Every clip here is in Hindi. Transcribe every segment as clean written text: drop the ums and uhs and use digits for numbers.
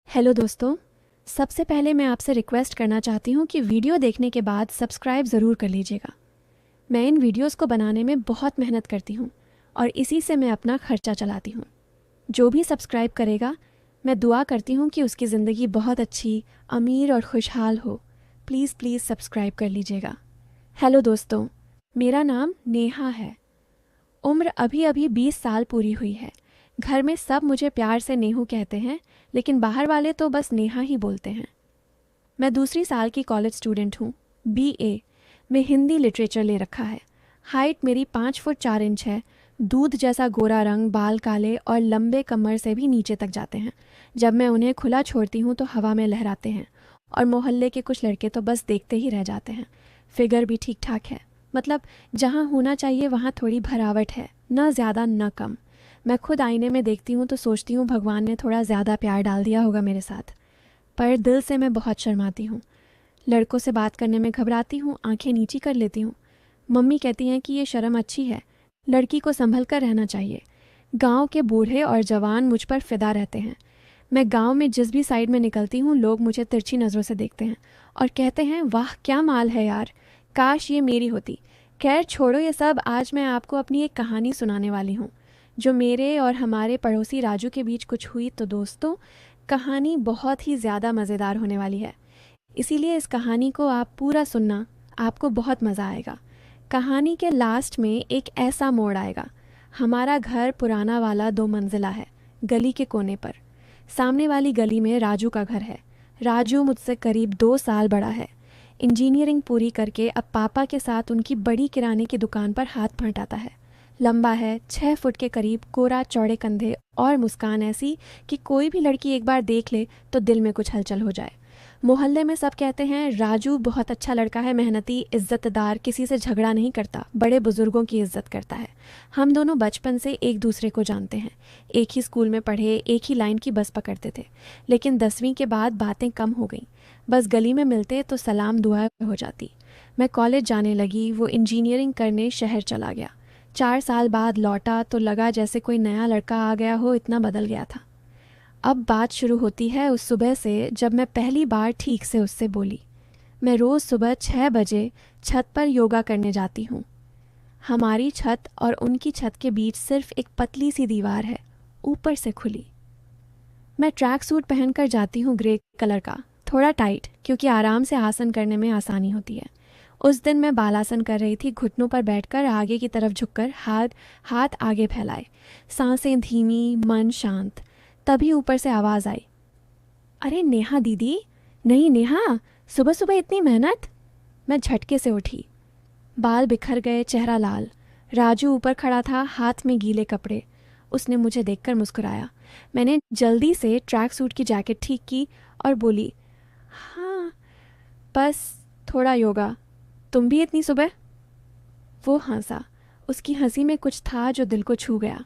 हेलो दोस्तों। सबसे पहले मैं आपसे रिक्वेस्ट करना चाहती हूँ कि वीडियो देखने के बाद सब्सक्राइब ज़रूर कर लीजिएगा। मैं इन वीडियोस को बनाने में बहुत मेहनत करती हूँ और इसी से मैं अपना खर्चा चलाती हूँ। जो भी सब्सक्राइब करेगा, मैं दुआ करती हूँ कि उसकी ज़िंदगी बहुत अच्छी, अमीर और खुशहाल हो। प्लीज़ प्लीज़ सब्सक्राइब कर लीजिएगा। हेलो दोस्तों, मेरा नाम नेहा है। उम्र अभी अभी 20 साल पूरी हुई है। घर में सब मुझे प्यार से नेहू कहते हैं, लेकिन बाहर वाले तो बस नेहा ही बोलते हैं। मैं दूसरी साल की कॉलेज स्टूडेंट हूँ। BA में हिंदी लिटरेचर ले रखा है। हाइट मेरी 5 फुट 4 इंच है। दूध जैसा गोरा रंग, बाल काले और लंबे कमर से भी नीचे तक जाते हैं। जब मैं उन्हें खुला छोड़ती हूँ तो हवा में लहराते हैं और मोहल्ले के कुछ लड़के तो बस देखते ही रह जाते हैं। फिगर भी ठीक ठाक है, मतलब जहाँ होना चाहिए वहाँ थोड़ी भरावट है, न ज़्यादा न कम। मैं खुद आईने में देखती हूँ तो सोचती हूँ भगवान ने थोड़ा ज़्यादा प्यार डाल दिया होगा मेरे साथ। पर दिल से मैं बहुत शर्माती हूँ। लड़कों से बात करने में घबराती हूँ, आंखें नीची कर लेती हूँ। मम्मी कहती हैं कि ये शर्म अच्छी है, लड़की को संभल कर रहना चाहिए। गांव के बूढ़े और जवान मुझ पर फिदा रहते हैं। मैं गांव में जिस भी साइड में निकलती हूँ लोग मुझे तिरछी नज़रों से देखते हैं और कहते हैं, वाह क्या माल है यार, काश ये मेरी होती। खैर छोड़ो ये सब, आज मैं आपको अपनी एक कहानी सुनाने वाली हूँ जो मेरे और हमारे पड़ोसी राजू के बीच कुछ हुई। तो दोस्तों, कहानी बहुत ही ज़्यादा मज़ेदार होने वाली है, इसीलिए इस कहानी को आप पूरा सुनना, आपको बहुत मज़ा आएगा। कहानी के लास्ट में एक ऐसा मोड़ आएगा। हमारा घर पुराना वाला 2 मंजिला है, गली के कोने पर। सामने वाली गली में राजू का घर है। राजू मुझसे करीब 2 साल बड़ा है। इंजीनियरिंग पूरी करके अब पापा के साथ उनकी बड़ी किराने की दुकान पर हाथ फंटाता है। लंबा है, 6 फुट के करीब, कोरा, चौड़े कंधे और मुस्कान ऐसी कि कोई भी लड़की एक बार देख ले तो दिल में कुछ हलचल हो जाए। मोहल्ले में सब कहते हैं राजू बहुत अच्छा लड़का है, मेहनती, इज्जतदार, किसी से झगड़ा नहीं करता, बड़े बुजुर्गों की इज्जत करता है। हम दोनों बचपन से एक दूसरे को जानते हैं, एक ही स्कूल में पढ़े, एक ही लाइन की बस पकड़ते थे। लेकिन 10वीं के बाद बातें कम हो गईं। बस गली में मिलते तो सलाम दुआ हो जाती। मैं कॉलेज जाने लगी, वो इंजीनियरिंग करने शहर चला गया। 4 साल बाद लौटा तो लगा जैसे कोई नया लड़का आ गया हो, इतना बदल गया था। अब बात शुरू होती है उस सुबह से जब मैं पहली बार ठीक से उससे बोली। मैं रोज़ सुबह 6 बजे छत पर योगा करने जाती हूँ। हमारी छत और उनकी छत के बीच सिर्फ एक पतली सी दीवार है, ऊपर से खुली। मैं ट्रैक सूट पहनकर जाती हूँ, ग्रे कलर का, थोड़ा टाइट, क्योंकि आराम से आसन करने में आसानी होती है। उस दिन मैं बालासन कर रही थी, घुटनों पर बैठकर आगे की तरफ झुककर, हाथ आगे फैलाए, सांसें धीमी, मन शांत। तभी ऊपर से आवाज़ आई, अरे नेहा दीदी। नहीं नेहा, सुबह सुबह इतनी मेहनत। मैं झटके से उठी, बाल बिखर गए, चेहरा लाल। राजू ऊपर खड़ा था, हाथ में गीले कपड़े। उसने मुझे देखकर मुस्कुराया। मैंने जल्दी से ट्रैक सूट की जैकेट ठीक की और बोली, हाँ बस थोड़ा योगा। तुम भी इतनी सुबह? वो हंसा। उसकी हंसी में कुछ था जो दिल को छू गया।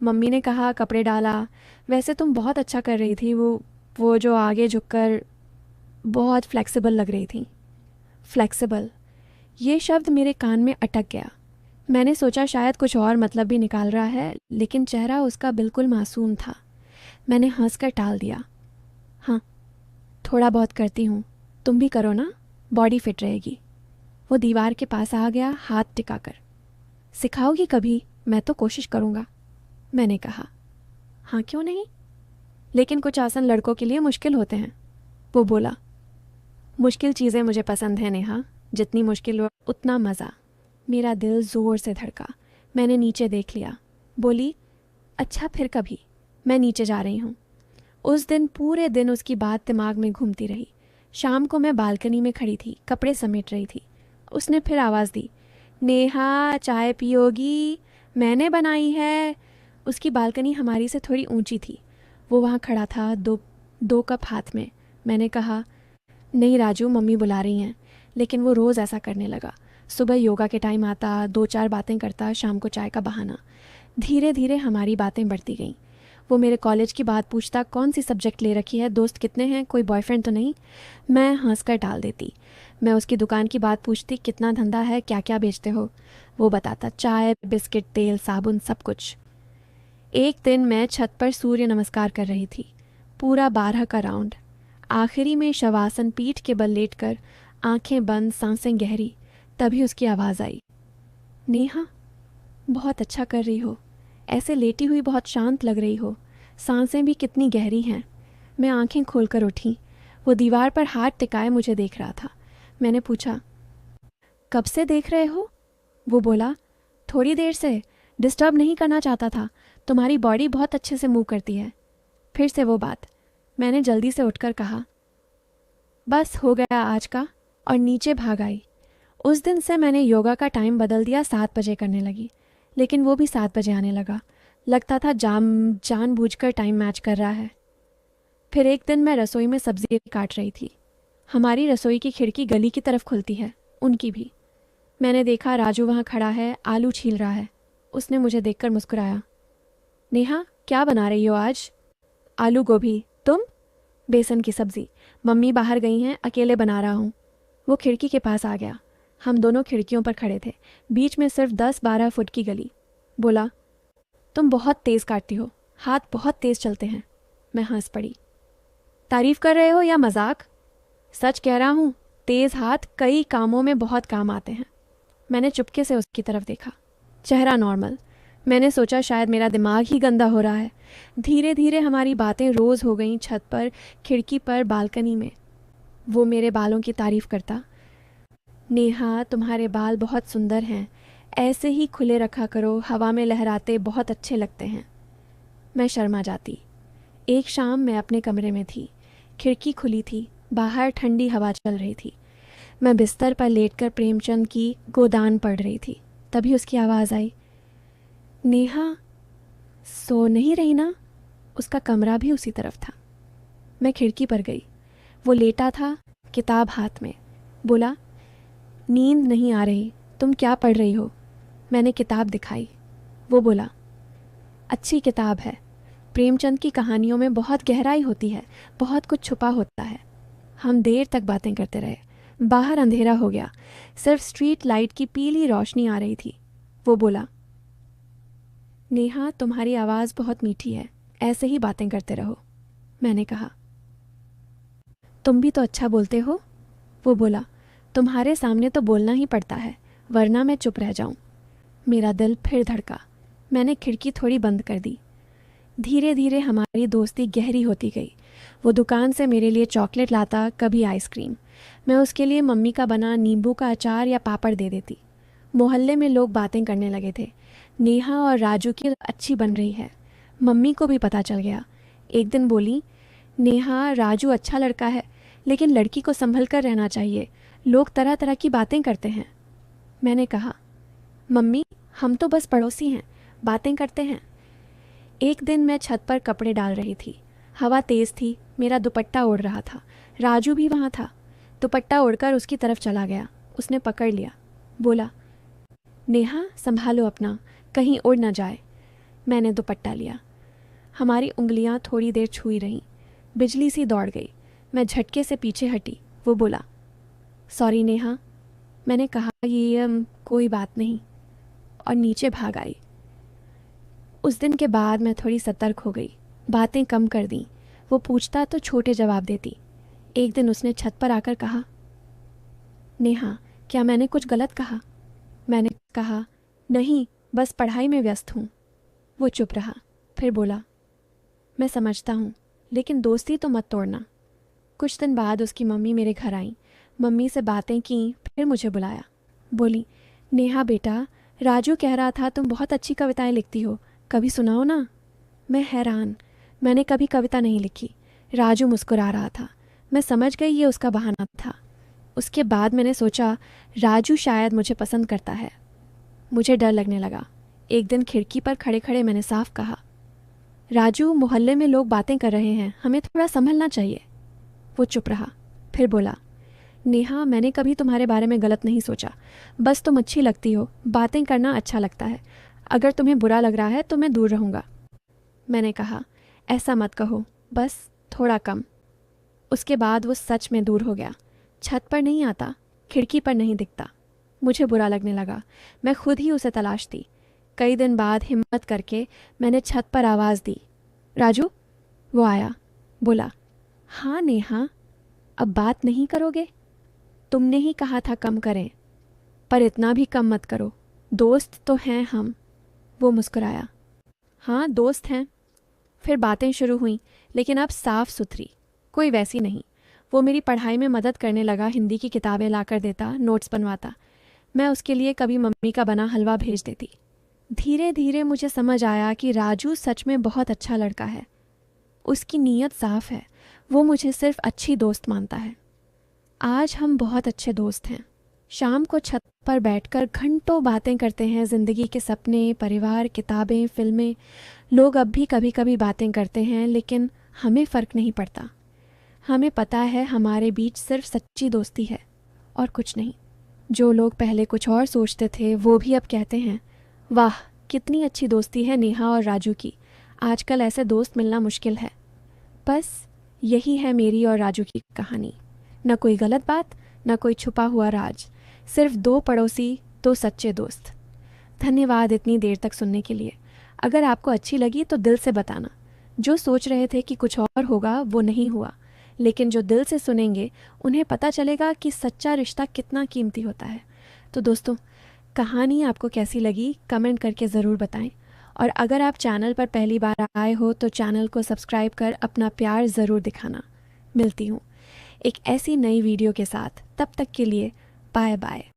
मम्मी ने कहा, कपड़े डाला। वैसे तुम बहुत अच्छा कर रही थी, वो जो आगे झुककर, बहुत फ्लेक्सिबल लग रही थी। फ्लेक्सिबल, ये शब्द मेरे कान में अटक गया। मैंने सोचा शायद कुछ और मतलब भी निकाल रहा है, लेकिन चेहरा उसका बिल्कुल मासूम था। मैंने हंसकर टाल दिया, हाँ थोड़ा बहुत करती हूँ, तुम भी करो ना, बॉडी फिट रहेगी। वो दीवार के पास आ गया, हाथ टिकाकर। सिखाओगी कभी? मैं तो कोशिश करूँगा, मैंने कहा। हाँ क्यों नहीं, लेकिन कुछ आसन लड़कों के लिए मुश्किल होते हैं। वो बोला, मुश्किल चीज़ें मुझे पसंद हैं नेहा, जितनी मुश्किल हो उतना मज़ा। मेरा दिल ज़ोर से धड़का। मैंने नीचे देख लिया। बोली, अच्छा फिर कभी। मैं नीचे जा रही हूँ। उस दिन पूरे दिन उसकी बात दिमाग में घूमती रही। शाम को मैं बालकनी में खड़ी थी, कपड़े समेट रही थी। उसने फिर आवाज़ दी, नेहा चाय पियोगी? मैंने बनाई है। उसकी बालकनी हमारी से थोड़ी ऊंची थी। वो वहाँ खड़ा था, दो कप हाथ में। मैंने कहा, नहीं राजू, मम्मी बुला रही हैं। लेकिन वो रोज़ ऐसा करने लगा। सुबह योगा के टाइम आता, 2-4 बातें करता, शाम को चाय का बहाना। धीरे धीरे हमारी बातें बढ़ती गईं। वो मेरे कॉलेज की बात पूछता, कौन सी सब्जेक्ट ले रखी है, दोस्त कितने हैं, कोई बॉयफ्रेंड तो नहीं। मैं हंसकर टाल देती। मैं उसकी दुकान की बात पूछती, कितना धंधा है, क्या क्या बेचते हो। वो बताता, चाय, बिस्किट, तेल, साबुन, सब कुछ। एक दिन मैं छत पर सूर्य नमस्कार कर रही थी। पूरा 12 का राउंड। आखिरी में शवासन पीठ के बल लेटकर, आंखें बंद, सांसें गहरी। तभी उसकी आवाज़ आई, नेहा, बहुत अच्छा कर रही हो। ऐसे लेटी हुई बहुत शांत लग रही हो। सांसें भी कितनी गहरी हैं। मैं आंखें खोलकर उठी। वो दीवार पर हाथ टिकाए मुझे देख रहा था। मैंने पूछा, कब से देख रहे हो? वो बोला, थोड़ी देर से। डिस्टर्ब नहीं करना चाहता था। तुम्हारी बॉडी बहुत अच्छे से मूव करती है। फिर से वो बात। मैंने जल्दी से उठकर कहा, बस हो गया आज का, और नीचे भाग आई। उस दिन से मैंने योगा का टाइम बदल दिया, 7 बजे करने लगी। लेकिन वो भी 7 बजे आने लगा। लगता था जानबूझकर टाइम मैच कर रहा है। फिर एक दिन मैं रसोई में सब्जी काट रही थी। हमारी रसोई की खिड़की गली की तरफ खुलती है, उनकी भी। मैंने देखा राजू वहाँ खड़ा है, आलू छील रहा है। उसने मुझे देखकर मुस्कुराया। नेहा, क्या बना रही हो आज? आलू गोभी। तुम? बेसन की सब्जी। मम्मी बाहर गई हैं, अकेले बना रहा हूँ। वो खिड़की के पास आ गया। हम दोनों खिड़कियों पर खड़े थे। बीच में सिर्फ 10-12 फुट की गली। बोला, तुम बहुत तेज़ काटती हो, हाथ बहुत तेज़ चलते हैं। मैं हंस पड़ी। तारीफ कर रहे हो या मजाक? सच कह रहा हूँ, तेज़ हाथ कई कामों में बहुत काम आते हैं। मैंने चुपके से उसकी तरफ देखा। चेहरा नॉर्मल। मैंने सोचा शायद मेरा दिमाग ही गंदा हो रहा है। धीरे धीरे हमारी बातें रोज़ हो गईं, छत पर, खिड़की पर, बालकनी में। वो मेरे बालों की तारीफ करता, नेहा, तुम्हारे बाल बहुत सुंदर हैं, ऐसे ही खुले रखा करो, हवा में लहराते बहुत अच्छे लगते हैं। मैं शर्मा जाती। एक शाम मैं अपने कमरे में थी। खिड़की खुली थी, बाहर ठंडी हवा चल रही थी। मैं बिस्तर पर लेटकर प्रेमचंद की गोदान पढ़ रही थी। तभी उसकी आवाज़ आई, नेहा, सो नहीं रही ना? उसका कमरा भी उसी तरफ था। मैं खिड़की पर गई। वो लेटा था, किताब हाथ में। बोला, नींद नहीं आ रही, तुम क्या पढ़ रही हो? मैंने किताब दिखाई। वो बोला, अच्छी किताब है। प्रेमचंद की कहानियों में बहुत गहराई होती है, बहुत कुछ छुपा होता है। हम देर तक बातें करते रहे। बाहर अंधेरा हो गया, सिर्फ स्ट्रीट लाइट की पीली रोशनी आ रही थी। वो बोला, नेहा, तुम्हारी आवाज़ बहुत मीठी है, ऐसे ही बातें करते रहो। मैंने कहा, तुम भी तो अच्छा बोलते हो। वो बोला, तुम्हारे सामने तो बोलना ही पड़ता है, वरना मैं चुप रह जाऊं। मेरा दिल फिर धड़का। मैंने खिड़की थोड़ी बंद कर दी। धीरे धीरे हमारी दोस्ती गहरी होती गई। वो दुकान से मेरे लिए चॉकलेट लाता, कभी आइसक्रीम। मैं उसके लिए मम्मी का बना नींबू का अचार या पापड़ दे देती। मोहल्ले में लोग बातें करने लगे थे, नेहा और राजू की अच्छी बन रही है। मम्मी को भी पता चल गया। एक दिन बोली, नेहा, राजू अच्छा लड़का है, लेकिन लड़की को संभल कर रहना चाहिए, लोग तरह तरह की बातें करते हैं। मैंने कहा, मम्मी, हम तो बस पड़ोसी हैं, बातें करते हैं। एक दिन मैं छत पर कपड़े डाल रही थी। हवा तेज़ थी, मेरा दुपट्टा ओढ़ रहा था। राजू भी वहाँ था। दुपट्टा ओढ़कर उसकी तरफ चला गया। उसने पकड़ लिया। बोला, नेहा, संभालो अपना, कहीं उड़ ना जाए। मैंने दुपट्टा लिया। हमारी उंगलियां थोड़ी देर छुई रहीं। बिजली सी दौड़ गई। मैं झटके से पीछे हटी। वो बोला, सॉरी नेहा। मैंने कहा, ये कोई बात नहीं, और नीचे भाग आई। उस दिन के बाद मैं थोड़ी सतर्क हो गई, बातें कम कर दी। वो पूछता तो छोटे जवाब देती। एक दिन उसने छत पर आकर कहा, नेहा, क्या मैंने कुछ गलत कहा? मैंने कहा, नहीं, बस पढ़ाई में व्यस्त हूँ। वो चुप रहा। फिर बोला, मैं समझता हूँ, लेकिन दोस्ती तो मत तोड़ना। कुछ दिन बाद उसकी मम्मी मेरे घर आई। मम्मी से बातें की, फिर मुझे बुलाया। बोली, नेहा बेटा, राजू कह रहा था तुम बहुत अच्छी कविताएं लिखती हो, कभी सुनाओ ना। मैं हैरान। मैंने कभी कविता नहीं लिखी। राजू मुस्कुरा रहा था। मैं समझ गई ये उसका बहाना था। उसके बाद मैंने सोचा, राजू शायद मुझे पसंद करता है। मुझे डर लगने लगा। एक दिन खिड़की पर खड़े खड़े मैंने साफ कहा, राजू, मोहल्ले में लोग बातें कर रहे हैं, हमें थोड़ा संभलना चाहिए। वो चुप रहा। फिर बोला, नेहा, मैंने कभी तुम्हारे बारे में गलत नहीं सोचा, बस तुम अच्छी लगती हो, बातें करना अच्छा लगता है। अगर तुम्हें बुरा लग रहा है तो मैं दूर रहूँगा। मैंने कहा, ऐसा मत कहो, बस थोड़ा कम। उसके बाद वो सच में दूर हो गया। छत पर नहीं आता, खिड़की पर नहीं दिखता। मुझे बुरा लगने लगा। मैं खुद ही उसे तलाशती। कई दिन बाद हिम्मत करके मैंने छत पर आवाज़ दी, राजू। वो आया। बोला, हाँ नेहा, अब बात नहीं करोगे? तुमने ही कहा था कम करें, पर इतना भी कम मत करो, दोस्त तो हैं हम। वो मुस्कुराया, हाँ दोस्त हैं। फिर बातें शुरू हुईं, लेकिन अब साफ सुथरी, कोई वैसी नहीं। वो मेरी पढ़ाई में मदद करने लगा, हिंदी की किताबें ला कर देता, नोट्स बनवाता। मैं उसके लिए कभी मम्मी का बना हलवा भेज देती। धीरे धीरे मुझे समझ आया कि राजू सच में बहुत अच्छा लड़का है। उसकी नीयत साफ है, वो मुझे सिर्फ अच्छी दोस्त मानता है। आज हम बहुत अच्छे दोस्त हैं। शाम को छत पर बैठकर घंटों बातें करते हैं, ज़िंदगी के सपने, परिवार, किताबें, फिल्में। लोग अब भी कभी कभी बातें करते हैं, लेकिन हमें फ़र्क नहीं पड़ता। हमें पता है हमारे बीच सिर्फ सच्ची दोस्ती है और कुछ नहीं। जो लोग पहले कुछ और सोचते थे, वो भी अब कहते हैं, वाह कितनी अच्छी दोस्ती है नेहा और राजू की। आजकल ऐसे दोस्त मिलना मुश्किल है। बस यही है मेरी और राजू की कहानी। न कोई गलत बात, न कोई छुपा हुआ राज, सिर्फ दो पड़ोसी, दो सच्चे दोस्त। धन्यवाद इतनी देर तक सुनने के लिए। अगर आपको अच्छी लगी तो दिल से बताना। जो सोच रहे थे कि कुछ और होगा, वो नहीं हुआ। लेकिन जो दिल से सुनेंगे, उन्हें पता चलेगा कि सच्चा रिश्ता कितना कीमती होता है। तो दोस्तों, कहानी आपको कैसी लगी कमेंट करके ज़रूर बताएं। और अगर आप चैनल पर पहली बार आए हो तो चैनल को सब्सक्राइब कर अपना प्यार ज़रूर दिखाना। मिलती हूँ एक ऐसी नई वीडियो के साथ, तब तक के लिए बाय बाय।